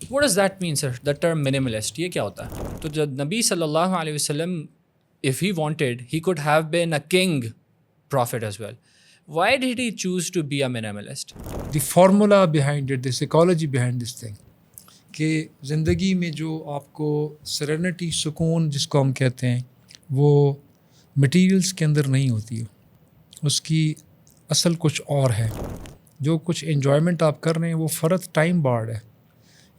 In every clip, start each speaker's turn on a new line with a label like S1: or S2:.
S1: What does that mean, sir? The term minimalist, یہ کیا ہوتا ہے؟ تو جب نبی صلی اللہ علیہ وسلم, if he wanted, he could have been a king prophet as well. Why did he choose to be a minimalist?
S2: The formula behind it, the psychology behind this thing, کہ زندگی میں جو آپ کو سرینٹی, سکون جس کو ہم کہتے ہیں, وہ مٹیریلس کے اندر نہیں ہوتی ہے. اس کی اصل کچھ اور ہے. جو کچھ انجوائمنٹ آپ کر رہے ہیں وہ فرد ٹائم بارڈ ہے.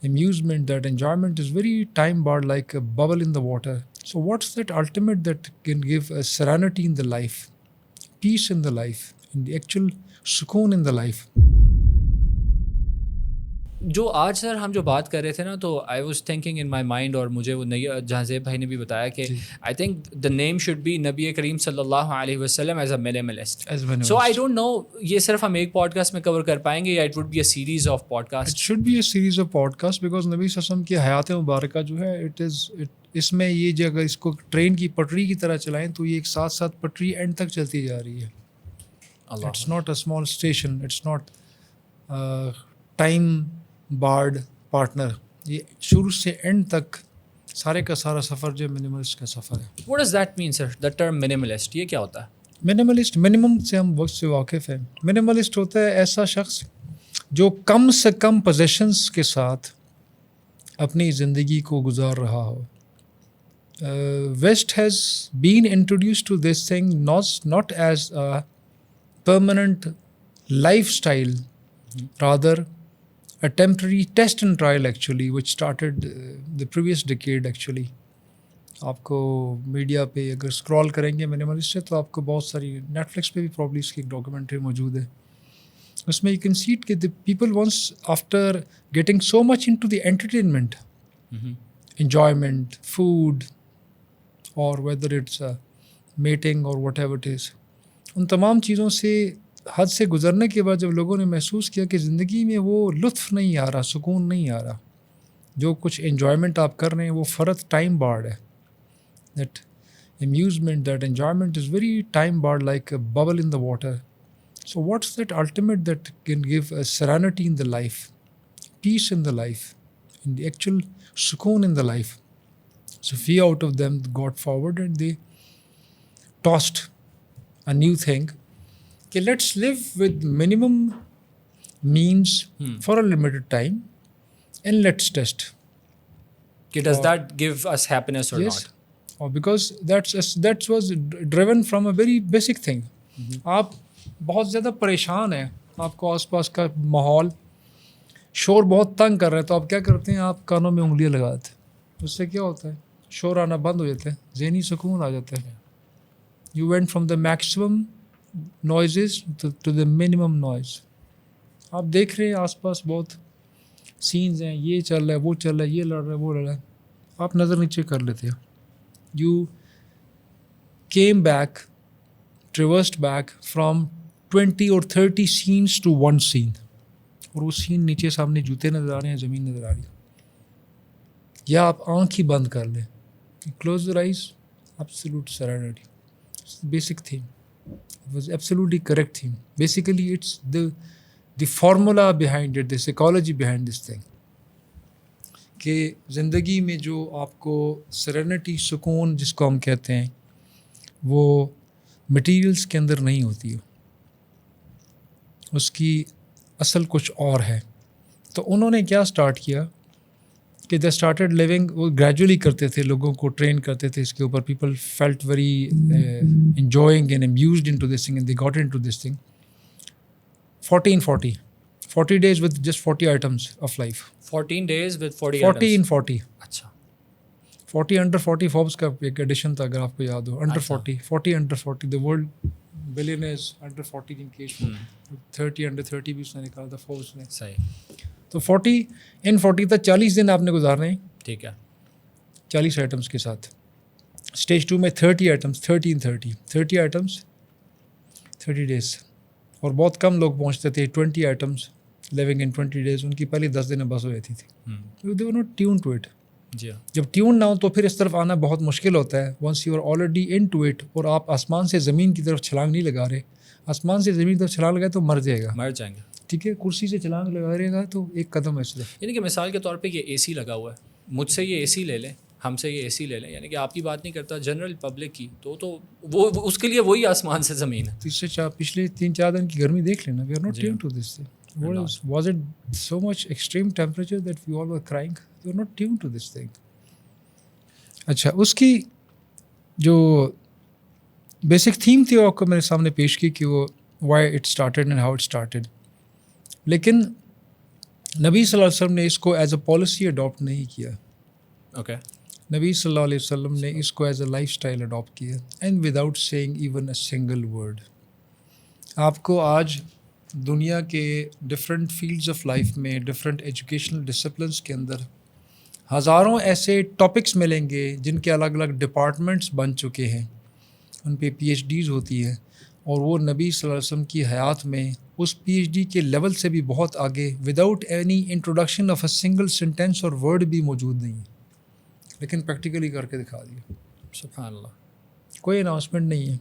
S2: Amusement, that enjoyment is very time barred, like a bubble in the water. So what's that ultimate that can give a serenity in the life, peace in the life, in the actual sukoon in the life?
S1: جو آج سر ہم جو بات کر رہے تھے نا, تو I was thinking in my mind, اور مجھے وہ جہاں زیب بھائی نے بھی بتایا کہ I think the name should be نبی کریم صلی اللہ علیہ وسلم as a مینیملسٹ. So I don't know یہ صرف ہم ایک پوڈ کاسٹ میں کور کر پائیں گے, یا it would be a series of podcast?
S2: It should be a series of podcasts because نبی صلی اللہ علیہ وسلم کی حیات مبارکہ جو ہے, اس میں یہ جو اگر اس کو ٹرین کی پٹری کی طرح چلائیں تو یہ ایک ساتھ ساتھ پٹری اینڈ تک چلتی جا رہی ہے. It's not a small station, it's not time barred partner. یہ شروع سے اینڈ تک سارے کا سارا سفر جو منیملسٹ کا سفر ہے.
S1: What does that mean, sir? The term minimalist, یہ کیا ہوتا ہے؟
S2: منیملسٹ, منیمم سے ہم وقت سے واقف ہیں. منیملسٹ ہوتا ہے ایسا شخص جو کم سے کم پوزیشنس کے ساتھ اپنی زندگی کو گزار رہا ہو. West has been introduced to this thing not as a permanent lifestyle, rather a temporary test and trial actually, which started the previous decade actually. آپ کو میڈیا پہ اگر اسکرال کریں گے منیملسٹ سے, تو آپ کو بہت ساری, نیٹ فلکس پہ بھی پرابلی اس کی ایک ڈاکیومنٹری موجود ہے. اس میں یو کین سی اٹ کہ the people once after getting so much into the entertainment, enjoyment, food, or whether it's mating or whatever it is, ان تمام چیزوں سے حد سے گزرنے کے بعد جب لوگوں نے محسوس کیا کہ زندگی میں وہ لطف نہیں آ رہا, سکون نہیں آ رہا, جو کچھ انجوائمنٹ آپ کر رہے ہیں وہ فرد ٹائم بارڈ ہے. That amusement, that enjoyment is very time barred, like a bubble in the water. So what's that ultimate that can give a serenity in the life, peace in the life, in the actual sukoon in the life? So few out of them got forward and they tossed a new thing. Okay, let's live with minimum means for a limited time and let's test.
S1: Does that give us happiness or
S2: Yes.
S1: not?
S2: Because that was driven from a very basic thing. آپ بہت زیادہ پریشان ہیں, آپ کو آس پاس کا ماحول شور بہت تنگ کر رہا ہے, تو آپ کیا کرتے ہیں, آپ کانوں میں انگلیاں لگاتے ہیں. اس سے کیا ہوتا ہے, شور آنا بند ہو جاتا ہے, ذہنی سکون آ جاتا ہے. You went from the maximum noises to the minimum noise. آپ دیکھ رہے ہیں آس پاس بہت سینز ہیں, یہ چل رہا ہے, وہ چل رہا ہے, یہ لڑ رہا ہے, وہ لڑ رہا ہے, آپ نظر نیچے کر لیتے ہیں. You came back, traversed back from 20 or 30 scenes to one scene. اور وہ سین نیچے سامنے جوتے نظر آ رہے ہیں, زمین نظر آ رہی ہے. یا آپ آنکھ ہی بند کر لیں, close your eyes, absolute serenity. It's the basic theme. It was absolutely correct theme. Basically it's the formula behind it, the psychology behind this thing. کہ زندگی میں جو آپ کو سرینٹی, سکون جس کو ہم کہتے ہیں, وہ مٹیریلس کے اندر نہیں ہوتی ہے. اس کی اصل کچھ اور ہے. تو انہوں نے کیا سٹارٹ کیا کہ دے اسٹارٹیڈ لیونگ, وہ گریجولی کرتے تھے, لوگوں کو ٹرین کرتے تھے اس کے اوپر. People felt very enjoying and amused into this thing and they got into this thing. 40 days with just 40 items of life.
S1: 14 days with 40
S2: 40 in 40.
S1: اچھا,
S2: 40 under 40 فوربس کا ایک ایڈیشن تھا, اگر آپ کو یاد ہو. Under 40 under 40 the world billionaires under 40 in case 30 under 30 بھی اس نے نکالا تھا فوربس نے.
S1: صحیح.
S2: تو 40 in 40 تک 40 دن آپ نے گزارنے ہیں,
S1: ٹھیک ہے,
S2: 40 آئٹمس کے ساتھ. اسٹیج 2 میں 30 آئٹمس, 30 in 30 آئٹمس 30 days. اور بہت کم لوگ پہنچتے تھے 20 آئٹمس لیونگ ان 20 days. ان کی پہلی 10 دن میں بس ہو جاتی تھی. They were not tune to it.
S1: جی,
S2: جب ٹیون نہ ہو تو پھر اس طرف آنا بہت مشکل ہوتا ہے. Once you are already into it, اور آپ آسمان سے زمین کی طرف چھلانگ نہیں لگا رہے, آسمان سے زمین کی طرف چھلانگ لگائے تو مر جائے گا,
S1: مر جائیں گے.
S2: ٹھیک ہے, کرسی سے چھلانگ لگا رہے گا تو ایک قدم ایسے.
S1: یعنی کہ مثال کے طور پہ یہ اے سی لگا ہوا ہے, مجھ سے یہ اے سی لے لیں, ہم سے یہ اے سی لے لیں, یعنی کہ آپ کی بات نہیں کرتا, جنرل پبلک کی, تو وہ اس کے لیے وہی آسمان سے زمین ہے.
S2: پچھلے 3-4 دن کی گرمی دیکھ لینا. We are not tune to this thing. Was it so much extreme temperature that we all were crying. We are not tune to this thing. اچھا, اس کی جو بیسک تھیم تھی وہ آپ کو میرے سامنے پیش کی کہ وہ why it started and how it started. لیکن نبی صلی اللہ علیہ وسلم نے اس کو ایز اے پالیسی اڈاپٹ نہیں کیا.
S1: اوکے,
S2: نبی صلی اللہ علیہ وسلم نے اس کو as a lifestyle adapt کیا, and without seeing even a single word. آپ کو آج دنیا کے ڈفرینٹ فیلڈز آف لائف میں, ڈفرینٹ ایجوکیشنل ڈسپلنس کے اندر ہزاروں ایسے ٹاپکس ملیں گے جن کے الگ الگ ڈپارٹمنٹس بن چکے ہیں, ان پہ پی ایچ ڈیز ہوتی ہے, اور وہ نبی صلی اللہ علیہ وسلم کی حیات میں اس پی ایچ ڈی کے لیول سے بھی بہت آگے, without any introduction of a single sentence اور ورڈ بھی موجود نہیں ہے, لیکن پریکٹیکلی کر کے دکھا دیا.
S1: سبحان اللہ.
S2: کوئی اناؤنسمنٹ نہیں ہے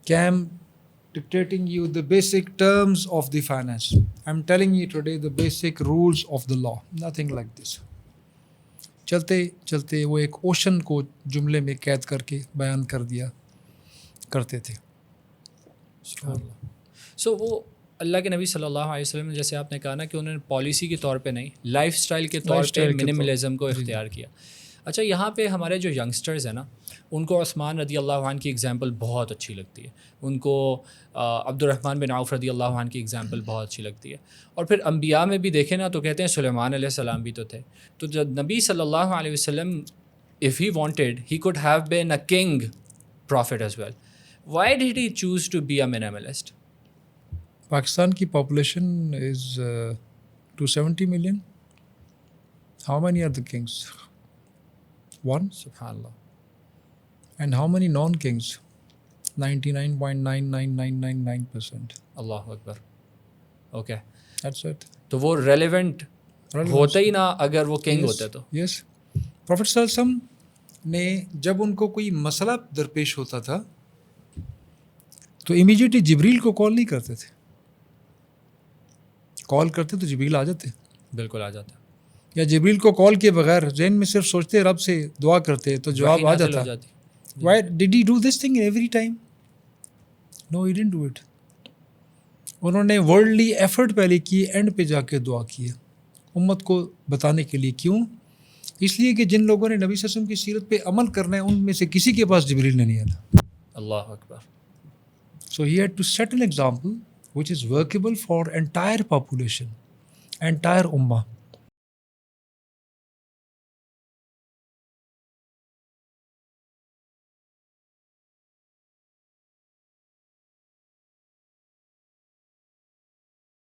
S2: کہ I am dictating you the basic terms of the finance, I am telling you today the basic rules of the law, nothing like this. چلتے چلتے وہ ایک اوشن کو جملے میں قید کر کے بیان کر دیا کرتے تھے.
S1: سو وہ اللہ کے نبی صلی اللہ علیہ وسلم نے, جیسے آپ نے کہا نا کہ انہوں نے پالیسی کے طور پہ نہیں, لائف اسٹائل کے طور پہ منیملزم کو اختیار کیا. اچھا, یہاں پہ ہمارے جو ینگسٹرز ہیں نا, ان کو عثمان رضی اللہ عنہ کی ایگزامپل بہت اچھی لگتی ہے, ان کو عبد الرحمن بن عوف رضی اللہ عنہ کی ایگزامپل بہت اچھی لگتی ہے, اور پھر انبیاء میں بھی دیکھیں نا تو کہتے ہیں سلیمان علیہ السلام بھی تو تھے. تو جب نبی صلی اللہ علیہ وسلم if he wanted he could have been a king prophet as well. Why did he choose to be a minimalist?
S2: Pakistan کی population is 270 million. How many are the kings? One.
S1: سبحان اللہ.
S2: And how many non-kings? 99.99999%.
S1: Allah Akbar. Okay,
S2: That's it.
S1: تو وہ relevant ہوتا ہی نا اگر وہ king ہوتے تو.
S2: یس, پروفیٹ صلی اللہ علیہ وسلم نے جب ان کو کوئی مسئلہ درپیش ہوتا تھا تو امیڈیٹلی جبریل کو کال نہیں کرتے تھے. کال کرتے تو جبریل آ جاتے.
S1: بالکل آ جاتا.
S2: یا جبریل کو کال کیے بغیر ذہن میں صرف سوچتے رب سے دعا کرتے تو جواب آ جاتا. Why did he do this thing every time? No, he didn't do it. انہوں نے ورلڈلی ایفرٹ پہلے کی, اینڈ پہ جا کے دعا کی ہے امت کو بتانے کے لیے. کیوں؟ اس لیے کہ جن لوگوں نے نبی صلی اللہ علیہ وسلم کی سیرت پہ عمل کرنا ہے ان میں سے کسی کے پاس جبریل نہیں آتا.
S1: اللہ اکبر.
S2: So he had to set an example which is workable for entire population, entire ummah.